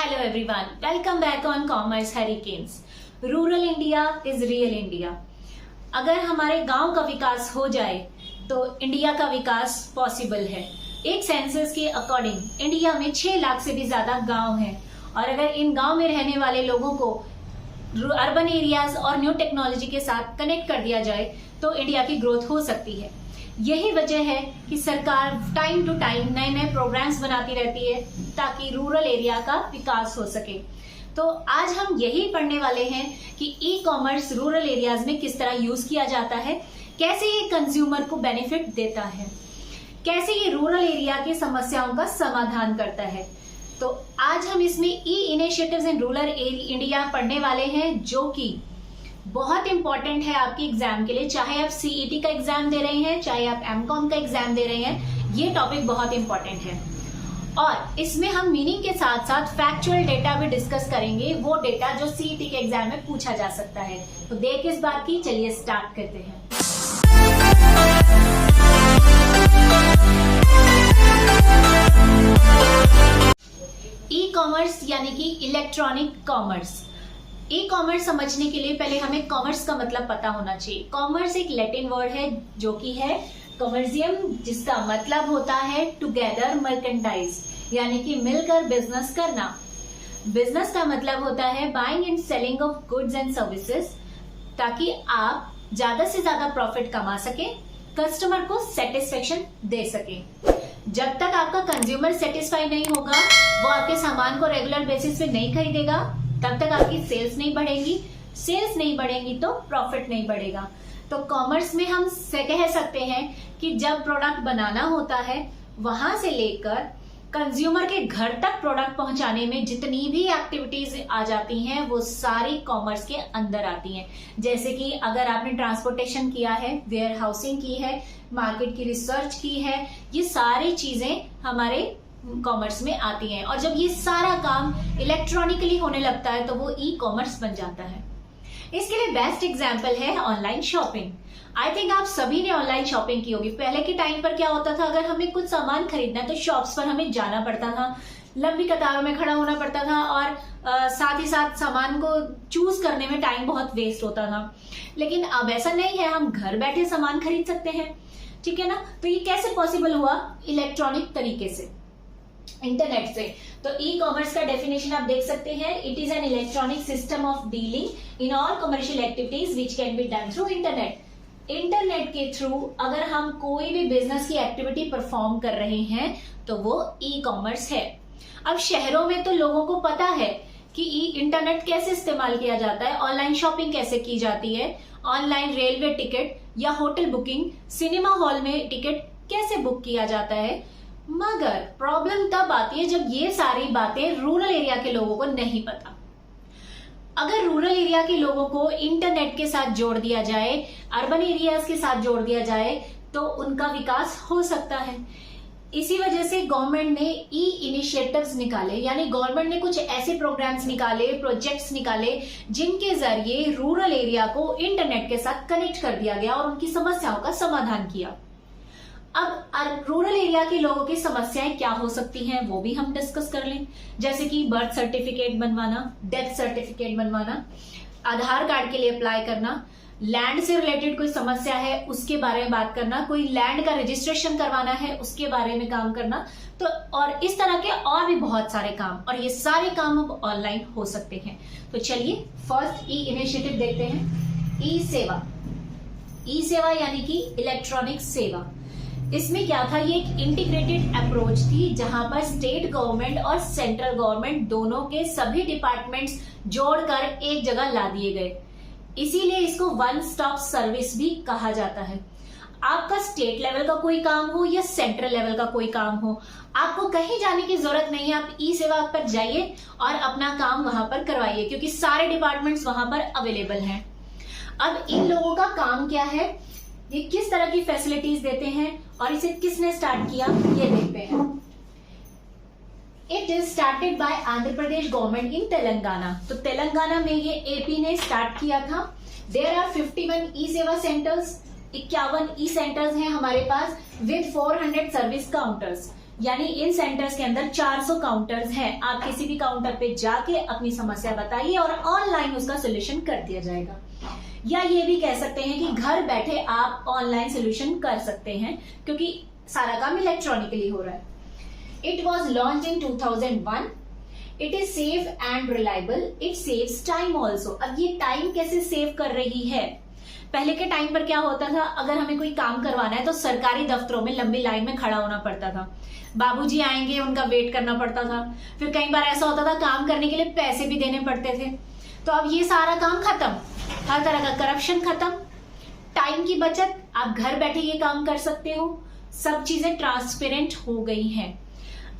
Hello everyone, welcome back on Commerce Hurricanes. Rural India is real India. अगर हमारे गांव का विकास हो जाए तो इंडिया का विकास पॉसिबल है. एक सेंसस के अकॉर्डिंग इंडिया में 6 लाख से भी ज्यादा गांव हैं और अगर इन गांव में रहने वाले लोगों को अर्बन एरियाज और न्यू टेक्नोलॉजी के साथ कनेक्ट कर दिया जाए तो इंडिया की ग्रोथ हो सकती है. यही वजह है कि सरकार टाइम टू टाइम नए नए प्रोग्राम्स बनाती रहती है ताकि रूरल एरिया का विकास हो सके. तो आज हम यही पढ़ने वाले हैं कि ई कॉमर्स रूरल एरियाज में किस तरह यूज किया जाता है, कैसे ये कंज्यूमर को बेनिफिट देता है, कैसे ये रूरल एरिया की समस्याओं का समाधान करता है. तो आज हम इसमें ई इनिशिएटिव्स इन रूरल इंडिया पढ़ने वाले हैं जो कि बहुत इंपॉर्टेंट है आपके एग्जाम के लिए. चाहे आप सीईटी का एग्जाम दे रहे हैं, चाहे आप एमकॉम का एग्जाम दे रहे हैं, ये टॉपिक बहुत इंपॉर्टेंट है. और इसमें हम मीनिंग के साथ साथ फैक्चुअल डेटा भी डिस्कस करेंगे, वो डेटा जो सीईटी के एग्जाम में पूछा जा सकता है. तो देर किस बात की, चलिए स्टार्ट करते हैं. ई कॉमर्स यानी कि इलेक्ट्रॉनिक कॉमर्स. ई कॉमर्स समझने के लिए पहले हमें कॉमर्स का मतलब पता होना चाहिए. कॉमर्स एक लैटिन वर्ड है जो कि है कॉमर्शियम, जिसका मतलब होता है टुगेदर मर्केंटाइज, यानी कि मिलकर बिजनेस करना. बिजनेस का मतलब होता है buying and selling of goods and services, ताकि आप ज्यादा से ज्यादा प्रॉफिट कमा सके, कस्टमर को सेटिस्फेक्शन दे सके. जब तक आपका कंज्यूमर सेटिस्फाई नहीं होगा, वो आपके सामान को रेगुलर बेसिस पे नहीं खरीदेगा, तब तक आपकी सेल्स नहीं बढ़ेंगी. सेल्स नहीं बढ़ेंगी तो प्रॉफिट नहीं बढ़ेगा. तो कॉमर्स में हम कह सकते हैं कि जब प्रोडक्ट बनाना होता है, वहां से लेकर कंज्यूमर के घर तक प्रोडक्ट पहुंचाने में जितनी भी एक्टिविटीज आ जाती हैं वो सारी कॉमर्स के अंदर आती हैं. जैसे कि अगर आपने ट्रांसपोर्टेशन किया है, वेयर हाउसिंग की है, मार्केट की रिसर्च की है, ये सारी चीजें हमारे कॉमर्स में आती हैं. और जब ये सारा काम इलेक्ट्रॉनिकली होने लगता है तो वो ई कॉमर्स बन जाता है. इसके लिए बेस्ट एग्जांपल है ऑनलाइन शॉपिंग. आई थिंक आप सभी ने ऑनलाइन शॉपिंग की होगी. पहले के टाइम पर क्या होता था, अगर हमें कुछ सामान खरीदना है तो शॉप्स पर हमें जाना पड़ता था, लंबी कतारों में खड़ा होना पड़ता था और साथ ही साथ सामान को चूज करने में टाइम बहुत वेस्ट होता था. लेकिन अब ऐसा नहीं है, हम घर बैठे सामान खरीद सकते हैं. ठीक है ना. तो ये कैसे पॉसिबल हुआ? इलेक्ट्रॉनिक तरीके से, इंटरनेट से. तो ई कॉमर्स का डेफिनेशन आप देख सकते हैं. It is an electronic system of dealing in all commercial activities which can be done through internet. Internet के थ्रू अगर हम कोई भी बिजनेस की एक्टिविटी परफॉर्म कर रहे हैं तो वो ई कॉमर्स है. अब शहरों में तो लोगों को पता है कि इंटरनेट कैसे इस्तेमाल किया जाता है, ऑनलाइन शॉपिंग कैसे की जाती है, ऑनलाइन रेलवे टिकट या होटल बुकिंग, सिनेमा हॉल में टिकट कैसे बुक किया जाता है. मगर प्रॉब्लम तब आती है जब ये सारी बातें रूरल एरिया के लोगों को नहीं पता. अगर रूरल एरिया के लोगों को इंटरनेट के साथ जोड़ दिया जाए, अर्बन एरियाज के साथ जोड़ दिया जाए तो उनका विकास हो सकता है. इसी वजह से गवर्नमेंट ने ई इनिशिएटिव्स निकाले, यानी गवर्नमेंट ने कुछ ऐसे प्रोग्राम्स निकाले, प्रोजेक्ट्स निकाले जिनके जरिए रूरल एरिया को इंटरनेट के साथ कनेक्ट कर दिया गया और उनकी समस्याओं का समाधान किया. अब रूरल एरिया के लोगों की समस्याएं क्या हो सकती हैं वो भी हम डिस्कस कर लें. जैसे कि बर्थ सर्टिफिकेट बनवाना, डेथ सर्टिफिकेट बनवाना, आधार कार्ड के लिए अप्लाई करना, लैंड से रिलेटेड कोई समस्या है उसके बारे में बात करना, कोई लैंड का रजिस्ट्रेशन करवाना है उसके बारे में काम करना. तो और इस तरह के और भी बहुत सारे काम, और ये सारे काम अब ऑनलाइन हो सकते हैं. तो चलिए फर्स्ट ई इनिशिएटिव देखते हैं. ई सेवा. ई सेवा यानी कि इलेक्ट्रॉनिक सेवा. इसमें क्या था, ये एक इंटीग्रेटेड अप्रोच थी जहां पर स्टेट गवर्नमेंट और सेंट्रल गवर्नमेंट दोनों के सभी डिपार्टमेंट्स जोड़कर एक जगह ला दिए गए. इसीलिए इसको वन स्टॉप सर्विस भी कहा जाता है. आपका स्टेट लेवल का कोई काम हो या सेंट्रल लेवल का कोई काम हो, आपको कहीं जाने की जरूरत नहीं है. आप ई सेवा पर जाइए और अपना काम वहां पर करवाइए, क्योंकि सारे डिपार्टमेंट्स वहां पर अवेलेबल हैं. अब इन लोगों का काम क्या है, ये किस तरह की फैसिलिटीज देते हैं और इसे किसने स्टार्ट किया, ये देखते हैं. It is started by Andhra Pradesh government in Telangana. तो तेलंगाना में ये एपी ने स्टार्ट किया था. देयर आर 51 ई सेवा सेंटर्स, 51 ई सेंटर्स हैं हमारे पास विद 400 सर्विस काउंटर्स. यानी इन सेंटर्स के अंदर 400 काउंटर्स हैं। आप किसी भी काउंटर पे जाके अपनी समस्या बताइए और ऑनलाइन उसका सोल्यूशन कर दिया जाएगा। या ये भी कह सकते हैं कि घर बैठे आप ऑनलाइन सोल्यूशन कर सकते हैं, क्योंकि सारा काम इलेक्ट्रॉनिकली हो रहा है। It was launch in 2001। It is safe and reliable. It saves time also. अब ये टाइम कैसे सेव कर रही है? पहले के टाइम पर क्या होता था, अगर हमें कोई काम करवाना है तो सरकारी दफ्तरों में लंबी लाइन में खड़ा होना पड़ता था। बाबूजी आएंगे, उनका वेट करना पड़ता था। फिर कई बार ऐसा होता था काम करने के लिए पैसे भी देने पड़ते थे। तो अब ये सारा काम खत्म, हर तरह का करप्शन खत्म, टाइम की बचत, आप घर बैठे ये काम कर सकते हो, सब चीजें ट्रांसपेरेंट हो गई हैं।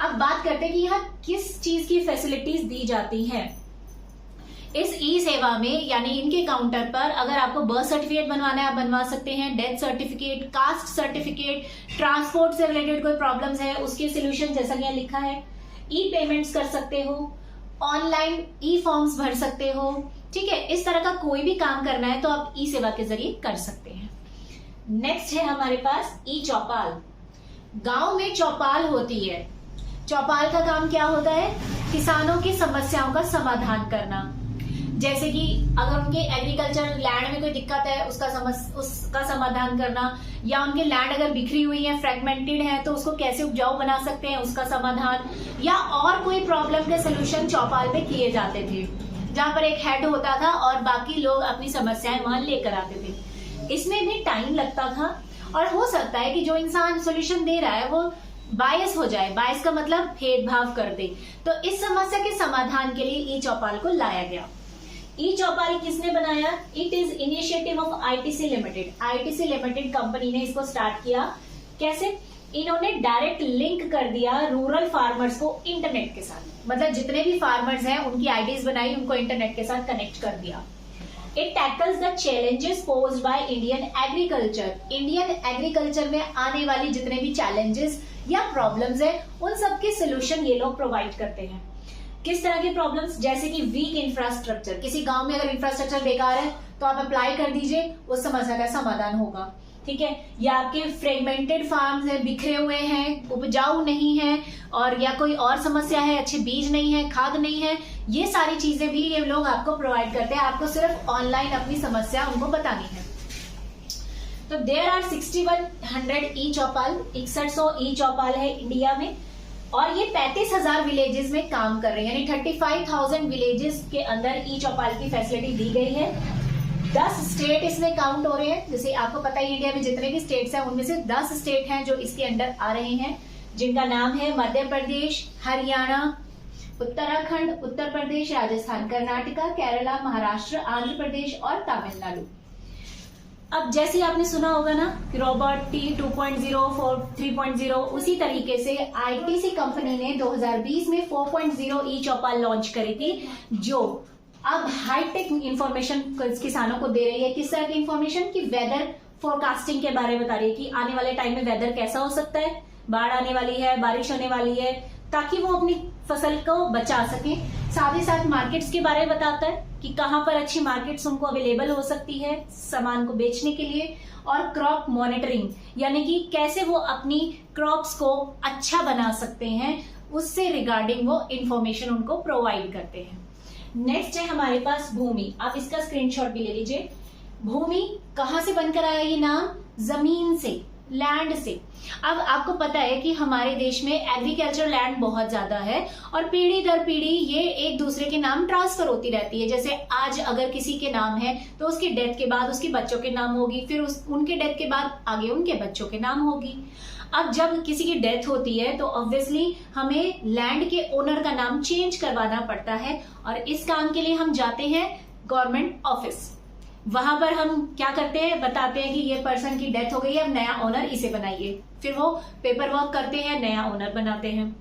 अब बात करते हैं कि यहाँ किस चीज की फैसिलिटीज दी जाती हैं। इस ई सेवा में यानी इनके काउंटर पर अगर आपको बर्थ सर्टिफिकेट बनवाना है आप बनवा सकते हैं, death certificate, caste certificate, transport से रिलेटेड कोई प्रॉब्लम्स है उसके सोल्यूशन जैसा कि यहाँ लिखा है, ई पेमेंट्स कर सकते हो, ऑनलाइन ई फॉर्म्स भर सकते हो। ठीक है, इस तरह का कोई भी काम करना है तो आप ई सेवा के जरिए कर सकते हैं। नेक्स्ट है हमारे पास ई चौपाल। गांव में चौपाल होती है। चौपाल का काम क्या होता है? किसानों की समस्याओं का समाधान करना। जैसे कि अगर उनके एग्रीकल्चर लैंड में कोई दिक्कत है उसका समाधान करना, या उनके लैंड अगर बिखरी हुई है, फ्रेगमेंटेड है, तो उसको कैसे उपजाऊ बना सकते हैं उसका समाधान, या और कोई प्रॉब्लम के सोल्यूशन चौपाल में किए जाते थे, जहां पर एक हेड होता था और बाकी लोग अपनी समस्याएं वहां लेकर आते थे। इसमें भी टाइम लगता था और हो सकता है कि जो इंसान सोल्यूशन दे रहा है वो बायस हो जाए। बायस का मतलब भेदभाव कर दे। तो इस समस्या के समाधान के लिए ई चौपाल को लाया गया। ई चौपाल किसने बनाया? It is initiative of ITC limited. ITC limited company ने इसको स्टार्ट किया। कैसे? इन्होंने डायरेक्ट लिंक कर दिया रूरल फार्मर्स को इंटरनेट के साथ। मतलब जितने भी फार्मर्स हैं उनकी आईडीज बनाई, उनको इंटरनेट के साथ कनेक्ट कर दिया। It tackles the challenges posed by Indian agriculture. Indian agriculture में आने वाली जितने भी चैलेंजेस या प्रॉब्लम्स है उन सबके सोल्यूशन ये लोग प्रोवाइड करते हैं। किस तरह के प्रॉब्लम्स? जैसे कि वीक इंफ्रास्ट्रक्चर। किसी गांव में अगर इंफ्रास्ट्रक्चर बेकार है तो आप अप्लाई कर दीजिए, उस समस्या का समाधान होगा। ठीक है, या आपके फ्रेगमेंटेड फार्म्स है, बिखरे हुए हैं, उपजाऊ नहीं है, और या कोई और समस्या है, अच्छे बीज नहीं है, खाद नहीं है, ये सारी चीजें भी ये लोग आपको प्रोवाइड करते हैं। आपको सिर्फ ऑनलाइन अपनी समस्या उनको बतानी है। तो देयर आर 6100 ई चौपाल, 6100 ई चौपाल है इंडिया में, और ये 35,000 विलेजेस में काम कर रहे हैं। यानी 35,000 विलेजेस के अंदर ई चौपाल की फैसिलिटी दी गई है। 10 स्टेट इसमें काउंट हो रहे हैं। जैसे आपको पता है इंडिया में जितने भी स्टेट्स हैं उनमें से 10 स्टेट हैं जो इसके अंडर आ रहे हैं, जिनका नाम है मध्य प्रदेश, हरियाणा, उत्तराखंड, उत्तर प्रदेश, राजस्थान, कर्नाटका, केरला, महाराष्ट्र, आंध्र प्रदेश और तमिलनाडु। अब जैसे आपने सुना होगा ना रोबोट टी 2.0, 3.0, उसी तरीके से आईटीसी कंपनी ने 2020 में 4.0 ई चौपाल लॉन्च करी थी, जो अब हाईटेक इंफॉर्मेशन किसानों को दे रही है। किस तरह की इंफॉर्मेशन? कि वेदर फोरकास्टिंग के बारे में बता रही है कि आने वाले टाइम में वेदर कैसा हो सकता है, बाढ़ आने वाली है, बारिश होने वाली है, ताकि वो अपनी फसल को बचा सके। साथ ही साथ मार्केट्स के बारे में बताता है कि कहां पर अच्छी मार्केट्स उनको अवेलेबल हो सकती है सामान को बेचने के लिए, और क्रॉप मॉनिटरिंग यानी कि कैसे वो अपनी क्रॉप्स को अच्छा बना सकते हैं, उससे रिगार्डिंग वो इंफॉर्मेशन उनको प्रोवाइड करते हैं। नेक्स्ट है हमारे पास भूमि। आप इसका स्क्रीनशॉट भी ले लीजिए। भूमि कहां से बनकर आया ये नाम? जमीन से, लैंड से। अब आपको पता है कि हमारे देश में एग्रीकल्चर लैंड बहुत ज्यादा है और पीढ़ी दर पीढ़ी ये एक दूसरे के नाम ट्रांसफर होती रहती है। जैसे आज अगर किसी के नाम है तो उसकी डेथ के बाद उसके बच्चों के नाम होगी, फिर उनके डेथ के बाद आगे उनके बच्चों के नाम होगी। अब जब किसी की डेथ होती है तो ऑब्वियसली हमें लैंड के ओनर का नाम चेंज करवाना पड़ता है, और इस काम के लिए हम जाते हैं गवर्नमेंट ऑफिस। वहां पर हम क्या करते हैं, बताते हैं कि ये पर्सन की डेथ हो गई है, अब नया ओनर इसे बनाइए। फिर वो पेपर वर्क करते हैं, नया ओनर बनाते हैं।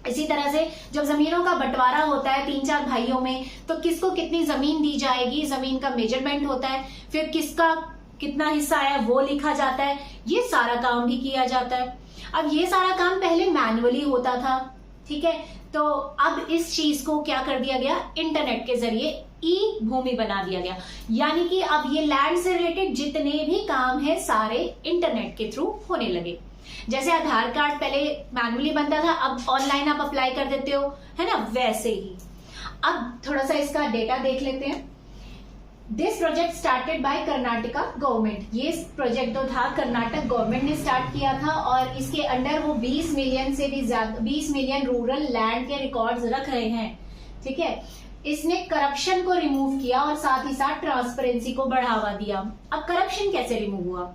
इसी तरह से जब जमीनों का बंटवारा होता है 3-4 भाइयों में, तो किसको कितनी जमीन दी जाएगी, जमीन का मेजरमेंट होता है, फिर किसका कितना हिस्सा है वो लिखा जाता है। ये सारा काम भी किया जाता है। अब ये सारा काम पहले मैनुअली होता था, ठीक है, तो अब इस चीज को क्या कर दिया गया, इंटरनेट के जरिए ई भूमि बना दिया गया। यानी कि अब ये लैंड से रिलेटेड जितने भी काम है सारे इंटरनेट के थ्रू होने लगे। जैसे आधार कार्ड पहले मैनुअली बनता था, अब ऑनलाइन आप अप्लाई कर देते हो, है ना, वैसे ही। अब थोड़ा सा इसका डेटा देख लेते हैं। This project started by Karnataka government. ये प्रोजेक्ट जो था कर्नाटक गवर्नमेंट ने स्टार्ट किया था और इसके अंडर वो 20 मिलियन से भी ज्यादा 20 मिलियन रूरल लैंड के रिकॉर्ड्स रख रहे हैं। ठीक है, इसने करप्शन को रिमूव किया और साथ ही साथ ट्रांसपेरेंसी को बढ़ावा दिया। अब करप्शन कैसे रिमूव हुआ?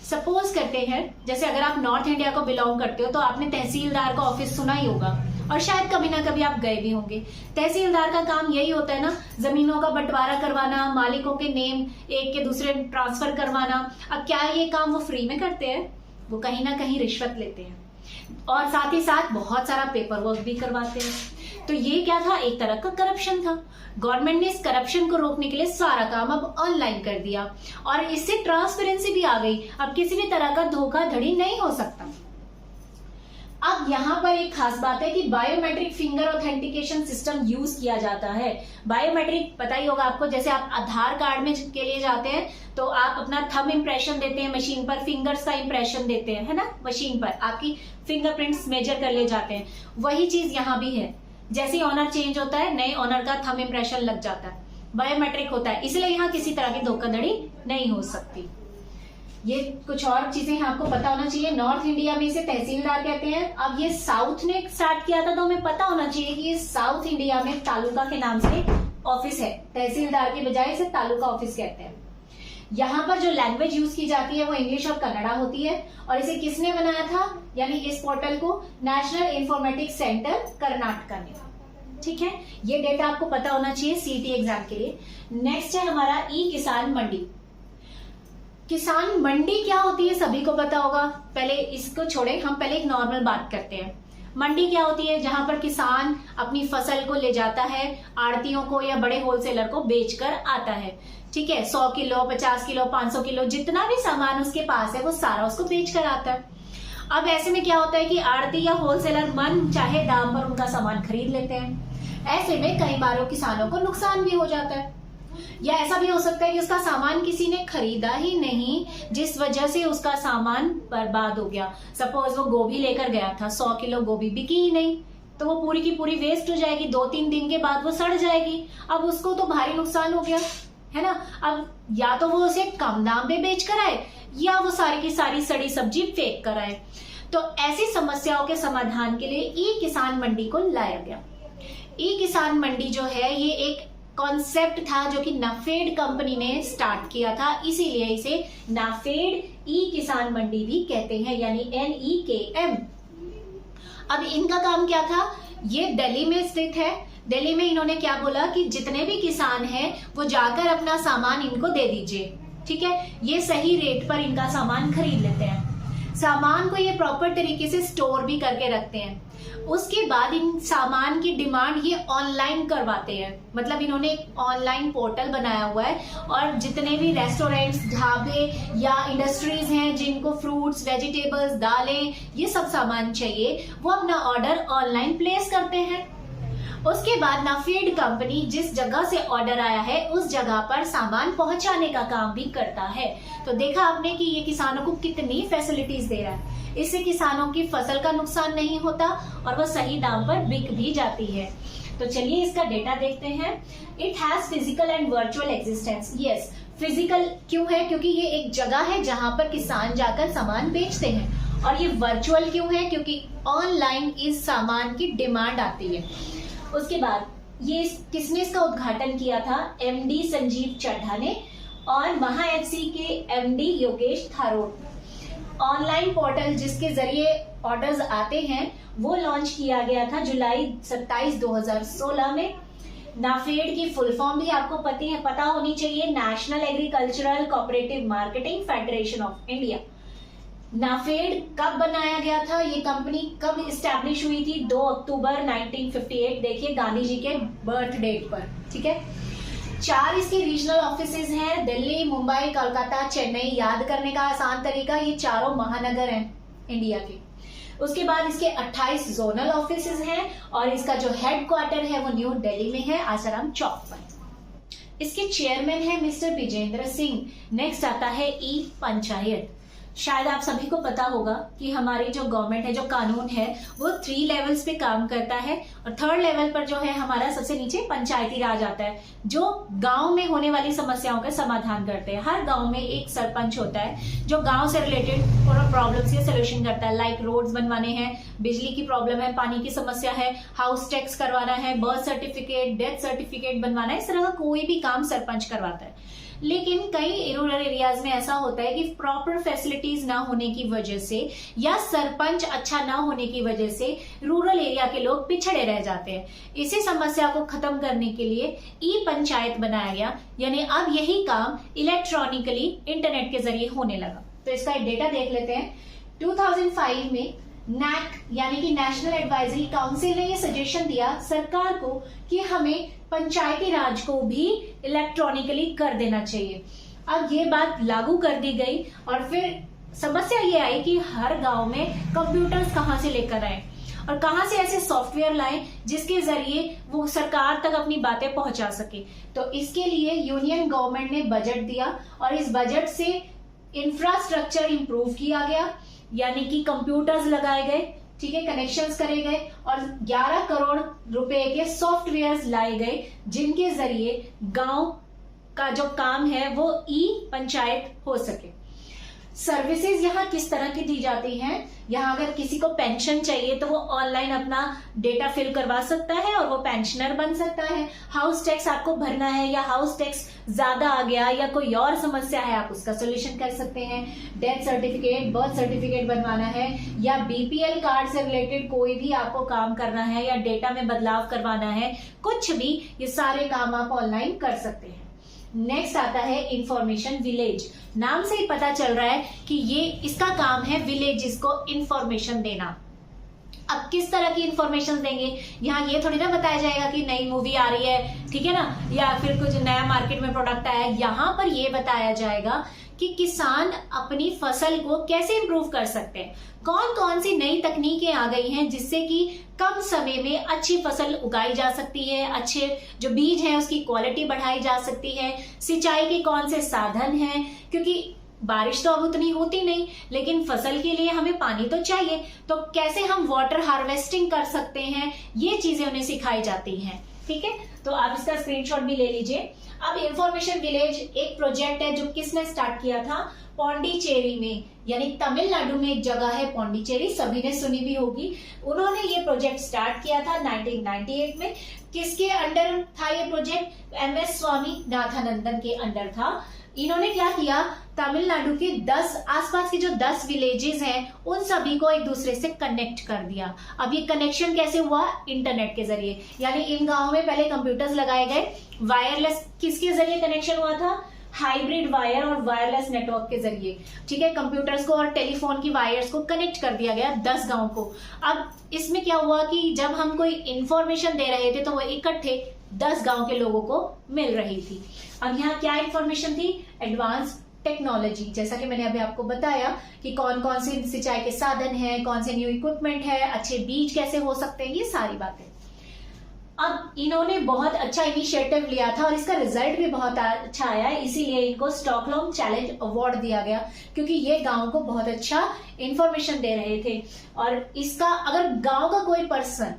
सपोज करते हैं, जैसे अगर आप नॉर्थ इंडिया को बिलोंग करते हो तो आपने तहसीलदार का ऑफिस सुना ही होगा और शायद कभी ना कभी आप गए भी होंगे। तहसीलदार का काम यही होता है ना, जमीनों का बंटवारा करवाना, मालिकों के नेम एक के दूसरे ट्रांसफर करवाना। अब क्या ये काम वो फ्री में करते हैं? वो कहीं ना कहीं रिश्वत लेते हैं और साथ ही साथ बहुत सारा पेपर वर्क भी करवाते हैं। तो ये क्या था? एक तरह का करप्शन था। गवर्नमेंट ने इस करप्शन को रोकने के लिए सारा काम अब ऑनलाइन कर दिया और इससे ट्रांसपेरेंसी भी आ गई। अब किसी भी तरह का धोखाधड़ी नहीं हो सकता। अब यहाँ पर एक खास बात है कि biometric finger authentication system use किया जाता है। बायोमेट्रिक पता ही होगा आपको, जैसे आप आधार कार्ड में के लिए जाते हैं तो आप अपना थंब इंप्रेशन देते हैं मशीन पर, फिंगर्स का इंप्रेशन देते हैं, है ना, मशीन पर आपकी फिंगरप्रिंट्स मेजर कर ले जाते हैं। वही चीज यहाँ भी है। जैसे ही ऑनर चेंज होता है, नए ऑनर का थंब इंप्रेशन लग जाता है, बायोमेट्रिक होता है, इसलिए यहाँ किसी तरह की धोखाधड़ी नहीं हो सकती। ये कुछ और चीजें आपको पता होना चाहिए। नॉर्थ इंडिया में इसे तहसीलदार कहते हैं। अब ये साउथ ने स्टार्ट किया था तो हमें पता होना चाहिए कि ये साउथ इंडिया में तालुका के नाम से ऑफिस है। तहसीलदार की बजाय इसे तालुका ऑफिस कहते हैं। यहाँ पर जो लैंग्वेज यूज की जाती है वो इंग्लिश और कन्नड़ा होती है। और इसे किसने बनाया था, यानी इस पोर्टल को नेशनल इंफॉर्मेटिक्स सेंटर कर्नाटका ने। ठीक है, ये डेटा आपको पता होना चाहिए सीईटी एग्जाम के लिए। नेक्स्ट है हमारा ई किसान मंडी। किसान मंडी क्या होती है सभी को पता होगा। पहले इसको छोड़े, हम पहले एक नॉर्मल बात करते हैं। मंडी क्या होती है? जहां पर किसान अपनी फसल को ले जाता है, आड़तियों को या बड़े होलसेलर को बेचकर आता है। ठीक है, 100 किलो, 50 किलो, 500 किलो, जितना भी सामान उसके पास है वो सारा उसको बेच कर आता है। अब ऐसे में क्या होता है कि आड़ती या होलसेलर मन चाहे दाम पर उनका सामान खरीद लेते हैं। ऐसे में कई बार किसानों को नुकसान भी हो जाता है, या ऐसा भी हो सकता है कि उसका सामान किसी ने खरीदा ही नहीं, जिस वजह से उसका सामान बर्बाद हो गया। सपोज वो गोभी लेकर गया था, 100 किलो गोभी बिकी ही नहीं, तो वो पूरी की पूरी वेस्ट हो जाएगी। 2-3 दिन के बाद वो सड़ जाएगी। अब उसको तो भारी नुकसान हो गया, है ना। अब या तो वो उसे कम दाम पे बेच कर आए या वो सारी की सारी सड़ी सब्जी फेंक कर आए। तो ऐसी समस्याओं के समाधान के लिए ई किसान मंडी को लाया गया। ई किसान मंडी जो है ये एक कॉन्सेप्ट था जो कि नाफेड कंपनी ने स्टार्ट किया था, इसीलिए इसे नाफेड ई किसान मंडी भी कहते हैं, यानी NEKM। अब इनका काम क्या था? ये दिल्ली में स्थित है। दिल्ली में इन्होंने क्या बोला कि जितने भी किसान हैं वो जाकर अपना सामान इनको दे दीजिए। ठीक है, ये सही रेट पर इनका सामान खरीद लेते हैं। सामान को ये प्रॉपर तरीके से स्टोर भी करके रखते हैं। उसके बाद इन सामान की डिमांड ये ऑनलाइन करवाते हैं। मतलब इन्होंने एक ऑनलाइन पोर्टल बनाया हुआ है और जितने भी रेस्टोरेंट्स, ढाबे या इंडस्ट्रीज हैं जिनको फ्रूट्स, वेजिटेबल्स, दालें, ये सब सामान चाहिए, वो अपना ऑर्डर ऑनलाइन प्लेस करते हैं। उसके बाद नाफेड कंपनी जिस जगह से ऑर्डर आया है उस जगह पर सामान पहुंचाने का काम भी करता है। तो देखा आपने कि ये किसानों को कितनी फैसिलिटीज दे रहा है। इससे किसानों की फसल का नुकसान नहीं होता और वो सही दाम पर बिक भी जाती है। तो चलिए इसका डेटा देखते हैं। It has physical and virtual existence. Yes, physical क्यों है? क्योंकि ये एक जगह है जहां पर किसान जाकर सामान बेचते हैं। और ये वर्चुअल क्यों है? क्योंकि ऑनलाइन इस सामान की डिमांड आती है। उसके बाद ये किसने इसका उद्घाटन किया था? MD संजीव चड्ढा ने और महा FC के MD योगेश थारोट। ऑनलाइन पोर्टल जिसके जरिए ऑर्डर्स आते हैं वो लॉन्च किया गया था जुलाई 27, 2016 में। नाफेड की फुल फॉर्म भी आपको पता होनी चाहिए, national agricultural cooperative marketing federation of India. NAFED कब बनाया गया था? ये कंपनी कब इस्टेब्लिश हुई थी? 2 अक्टूबर 1958। देखिए गांधी जी के बर्थ डेट पर। ठीक है, 4 इसके रीजनल ऑफिसेज हैं, दिल्ली, मुंबई, कोलकाता, चेन्नई। याद करने का आसान तरीका, ये चारों महानगर हैं इंडिया के। उसके बाद इसके 28 जोनल ऑफिसेज हैं और इसका जो हेड क्वार्टर है वो न्यू दिल्ली में है, आसाराम चौक पर। इसके चेयरमैन है मिस्टर विजेंद्र सिंह। नेक्स्ट आता है ई पंचायत। शायद आप सभी को पता होगा कि हमारी जो गवर्नमेंट है, जो कानून है, वो 3 लेवल्स पे काम करता है और 3rd लेवल पर जो है हमारा सबसे नीचे पंचायती राज आता है, जो गांव में होने वाली समस्याओं का समाधान करते हैं। हर गांव में एक सरपंच होता है जो गांव से रिलेटेड प्रॉब्लम्स के सोल्यूशन करता है, लाइक रोड्स बनवाने हैं, बिजली की प्रॉब्लम है, पानी की समस्या है, हाउस टैक्स करवाना है, बर्थ सर्टिफिकेट, डेथ सर्टिफिकेट बनवाना है, इस तरह का कोई भी काम सरपंच करवाता है। लेकिन कई रूरल एरियाज में ऐसा होता है कि प्रॉपर फैसिलिटीज ना होने की वजह से या सरपंच अच्छा ना होने की वजह से रूरल एरिया के लोग पिछड़े रह जाते हैं। इसी समस्या को खत्म करने के लिए ई पंचायत बनाया गया, यानी अब यही काम इलेक्ट्रॉनिकली इंटरनेट के जरिए होने लगा। तो इसका एक डेटा देख लेते हैं। 2005 में नैक यानी कि नेशनल एडवाइजरी काउंसिल ने ये सजेशन दिया सरकार को कि हमें पंचायती राज को भी इलेक्ट्रॉनिकली कर देना चाहिए। अब ये बात लागू कर दी गई और फिर समस्या ये आई कि हर गांव में कंप्यूटर्स कहां से लेकर आए और कहां से ऐसे सॉफ्टवेयर लाएं जिसके जरिए वो सरकार तक अपनी बातें पहुंचा सके। तो इसके लिए यूनियन गवर्नमेंट ने बजट दिया और इस बजट से इंफ्रास्ट्रक्चर इंप्रूव किया गया, यानी कि कंप्यूटर्स लगाए गए, ठीक है, कनेक्शंस करे गए और 11 करोड़ रुपए के सॉफ्टवेयर्स लाए गए जिनके जरिए गांव का जो काम है वो ई पंचायत हो सके। सर्विसेज यहाँ किस तरह की दी जाती हैं? यहाँ अगर किसी को पेंशन चाहिए तो वो ऑनलाइन अपना डेटा फिल करवा सकता है और वो पेंशनर बन सकता है। हाउस टैक्स आपको भरना है या हाउस टैक्स ज्यादा आ गया या कोई और समस्या है, आप उसका सोल्यूशन कर सकते हैं। डेथ सर्टिफिकेट, बर्थ सर्टिफिकेट बनवाना है या बीपीएल कार्ड से रिलेटेड कोई भी आपको काम करना है या डेटा में बदलाव करवाना है, कुछ भी, ये सारे काम आप ऑनलाइन कर सकते हैं। नेक्स्ट आता है इंफॉर्मेशन विलेज। नाम से ही पता चल रहा है कि ये इसका काम है विलेजेस को इंफॉर्मेशन देना। अब किस तरह की इंफॉर्मेशन देंगे, यहाँ ये थोड़ी ना बताया जाएगा कि नई मूवी आ रही है, ठीक है ना, या फिर कुछ नया मार्केट में प्रोडक्ट आया है। यहाँ पर ये बताया जाएगा कि किसान अपनी फसल को कैसे इंप्रूव कर सकते हैं, कौन कौन सी नई तकनीकें आ गई हैं जिससे कि कम समय में अच्छी फसल उगाई जा सकती है, अच्छे जो बीज हैं उसकी क्वालिटी बढ़ाई जा सकती है, सिंचाई के कौन से साधन हैं, क्योंकि बारिश तो अब उतनी होती नहीं लेकिन फसल के लिए हमें पानी तो चाहिए, तो कैसे हम वाटर हार्वेस्टिंग कर सकते हैं, ये चीजें उन्हें सिखाई जाती हैं। ठीक है, तो आप इसका स्क्रीनशॉट भी ले लीजिए। अब इंफॉर्मेशन विलेज एक प्रोजेक्ट है जो किसने स्टार्ट किया था? पौंडीचेरी में, यानी तमिलनाडु में एक जगह है पौंडीचेरी, सभी ने सुनी भी होगी। उन्होंने ये प्रोजेक्ट स्टार्ट किया था 1998 में। किसके अंडर था ये प्रोजेक्ट? MS स्वामीनाथन के अंडर था। इन्होंने क्या किया, तमिलनाडु के 10 आसपास के जो 10 विलेजेस हैं उन सभी को एक दूसरे से कनेक्ट कर दिया। अब ये कनेक्शन कैसे हुआ? इंटरनेट के जरिए, यानी इन गांवों में पहले कंप्यूटर्स लगाए गए, वायरलेस किसके जरिए कनेक्शन हुआ था? हाइब्रिड वायर और वायरलेस नेटवर्क के जरिए, ठीक है, कंप्यूटर्स को और टेलीफोन की वायर्स को कनेक्ट कर दिया गया 10 गांव को। अब इसमें क्या हुआ कि जब हम कोई इंफॉर्मेशन दे रहे थे तो वो इकट्ठे 10 गांव के लोगों को मिल रही थी। अब यहाँ क्या इंफॉर्मेशन थी? एडवांस टेक्नोलॉजी, जैसा कि मैंने अभी आपको बताया कि कौन कौन से सिंचाई के साधन हैं, कौन से न्यू इक्विपमेंट है, अच्छे बीज कैसे हो सकते हैं, ये सारी बातें। अब इन्होंने बहुत अच्छा इनिशिएटिव लिया था और इसका रिजल्ट भी बहुत अच्छा आया है, इसीलिए इनको स्टॉकहोम चैलेंज अवार्ड दिया गया, क्योंकि ये गांव को बहुत अच्छा इंफॉर्मेशन दे रहे थे। और इसका अगर गांव का कोई पर्सन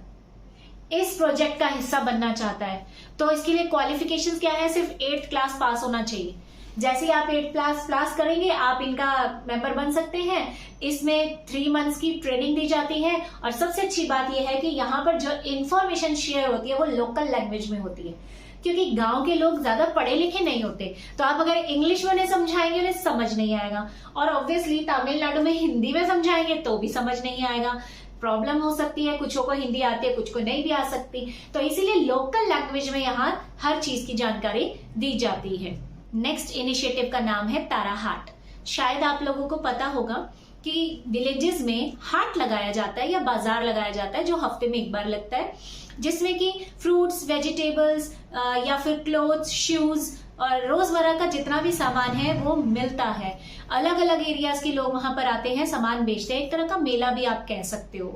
इस प्रोजेक्ट का हिस्सा बनना चाहता है तो इसके लिए क्वालिफिकेशंस क्या है? सिर्फ 8th क्लास पास होना चाहिए। जैसे ही आप 8th क्लास पास करेंगे आप इनका मेंबर बन सकते हैं। इसमें 3 मंथ्स की ट्रेनिंग दी जाती है और सबसे अच्छी बात यह है कि यहाँ पर जो इंफॉर्मेशन शेयर होती है वो लोकल लैंग्वेज में होती है, क्योंकि गांव के लोग ज्यादा पढ़े लिखे नहीं होते, तो आप अगर इंग्लिश में उन्हें समझाएंगे उन्हें समझ नहीं आएगा, और ऑब्वियसली तमिलनाडु में हिंदी में समझाएंगे तो भी समझ नहीं आएगा, प्रॉब्लम हो सकती है, कुछ को हिंदी आती है, कुछ को नहीं भी आ सकती, तो इसीलिए लोकल लैंग्वेज में यहाँ हर चीज की जानकारी दी जाती है। नेक्स्ट इनिशिएटिव का नाम है तारा हाट। शायद आप लोगों को पता होगा कि विलेजेस में हाट लगाया जाता है या बाजार लगाया जाता है जो हफ्ते में एक बार लगता है, जिसमें कि फ्रूट्स, वेजिटेबल्स या फिर क्लोथ्स, शूज और रोजमर्रा का जितना भी सामान है वो मिलता है। अलग अलग एरियाज के लोग वहां पर आते हैं, सामान बेचते हैं, एक तरह का मेला भी आप कह सकते हो।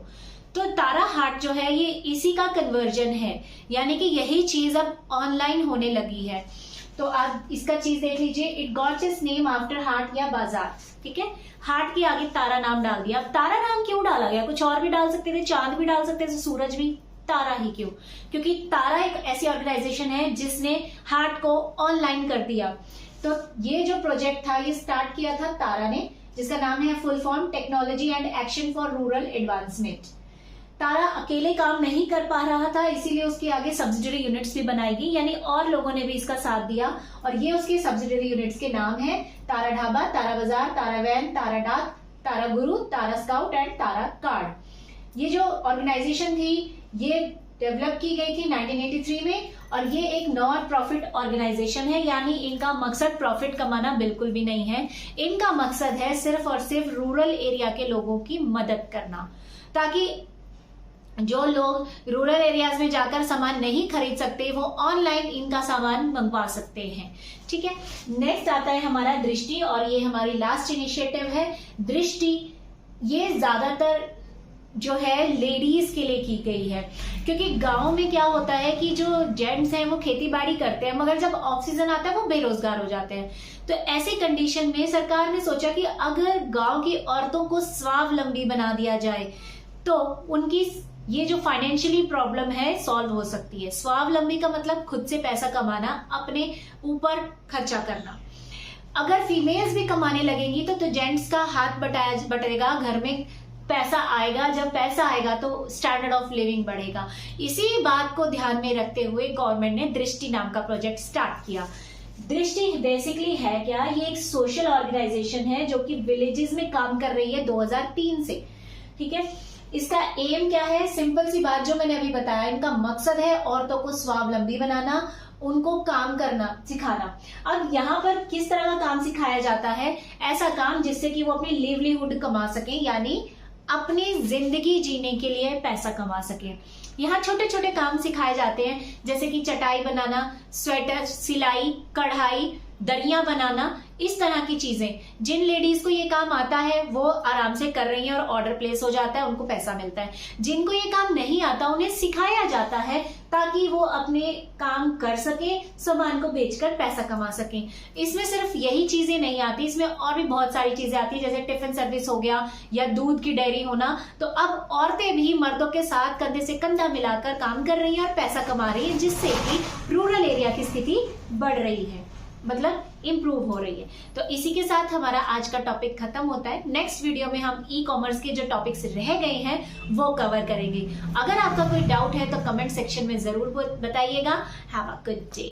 तो तारा हाट जो है ये इसी का कन्वर्जन है, यानी कि यही चीज अब ऑनलाइन होने लगी है। तो आप इसका चीज देख लीजिए, it got its name after हाट या बाजार, ठीक है। हाट के आगे तारा नाम डाल दिया। अब तारा नाम क्यों डाला गया? कुछ और भी डाल सकते थे, चांद भी डाल सकते थे, सूरज भी, तारा ही क्यों? क्योंकि तारा एक ऐसी ऑर्गेनाइजेशन है जिसने हाट को ऑनलाइन कर दिया। तो ये जो प्रोजेक्ट था ये स्टार्ट किया था तारा ने, जिसका नाम है full form technology and action for rural advancement. TARA अकेले काम नहीं कर पा रहा था, इसीलिए उसके आगे सब्सिडरी यूनिट्स भी बनाई गई, यानी और लोगों ने भी इसका साथ दिया। और ये उसके सब्सिडरी यूनिट्स के नाम है तारा ढाबा, तारा बाजार, तारा वैन, तारा डाक, तारा गुरु, तारा स्काउट एंड तारा कार्ड। ये जो ऑर्गेनाइजेशन थी ये डेवलप की गई थी 1983 में, और ये एक नॉन प्रॉफिट ऑर्गेनाइजेशन है, यानी इनका मकसद प्रॉफिट कमाना बिल्कुल भी नहीं है। इनका मकसद है सिर्फ और सिर्फ रूरल एरिया के लोगों की मदद करना, ताकि जो लोग रूरल एरियाज में जाकर सामान नहीं खरीद सकते वो ऑनलाइन इनका सामान मंगवा सकते हैं, ठीक है। नेक्स्ट आता है हमारा दृष्टि, और ये हमारी लास्ट इनिशिएटिव है दृष्टि। ये ज्यादातर जो है लेडीज के लिए की गई है, क्योंकि गांव में क्या होता है कि जो जेंट्स हैं वो खेती बाड़ी करते हैं, मगर जब ऑफ सीजन आता है वो बेरोजगार हो जाते हैं। तो ऐसी कंडीशन में सरकार ने सोचा कि अगर गांव की औरतों को स्वावलंबी बना दिया जाए तो उनकी ये जो फाइनेंशियली प्रॉब्लम है सॉल्व हो सकती है। स्वावलंबी का मतलब खुद से पैसा कमाना, अपने ऊपर खर्चा करना। अगर फीमेल्स भी कमाने लगेंगी तो जेंट्स का हाथ बटेगा, घर में पैसा आएगा, जब पैसा आएगा तो स्टैंडर्ड ऑफ लिविंग बढ़ेगा। इसी बात को ध्यान में रखते हुए गवर्नमेंट ने दृष्टि नाम का प्रोजेक्ट स्टार्ट किया। दृष्टि बेसिकली है क्या? ये एक सोशल ऑर्गेनाइजेशन है जो कि विलेजेस में काम कर रही है 2003 से, ठीक है। इसका एम क्या है? सिंपल सी बात जो मैंने अभी बताया, इनका मकसद है औरतों को स्वावलंबी बनाना, उनको काम करना सिखाना। अब यहाँ पर किस तरह का काम सिखाया जाता है? ऐसा काम जिससे कि वो अपनी लिवलीहुड कमा सके, यानी अपनी जिंदगी जीने के लिए पैसा कमा सके। यहाँ छोटे छोटे काम सिखाए जाते हैं, जैसे कि चटाई बनाना, स्वेटर सिलाई, कढ़ाई, दरियां बनाना, इस तरह की चीजें। जिन लेडीज को ये काम आता है वो आराम से कर रही हैं और ऑर्डर प्लेस हो जाता है, उनको पैसा मिलता है। जिनको ये काम नहीं आता उन्हें सिखाया जाता है ताकि वो अपने काम कर सके, सामान को बेचकर पैसा कमा सके। इसमें सिर्फ यही चीजें नहीं आती, इसमें और भी बहुत सारी चीजें आती है, जैसे टिफिन सर्विस हो गया या दूध की डेयरी होना। तो अब औरतें भी मर्दों के साथ कंधे से कंधा मिलाकर काम कर रही है और पैसा कमा रही है, जिससे कि रूरल एरिया की स्थिति बढ़ रही है, मतलब इंप्रूव हो रही है। तो इसी के साथ हमारा आज का टॉपिक खत्म होता है। नेक्स्ट वीडियो में हम ई कॉमर्स के जो टॉपिक्स रह गए हैं वो कवर करेंगे। अगर आपका कोई डाउट है तो कमेंट सेक्शन में जरूर बताइएगा। Have a good day.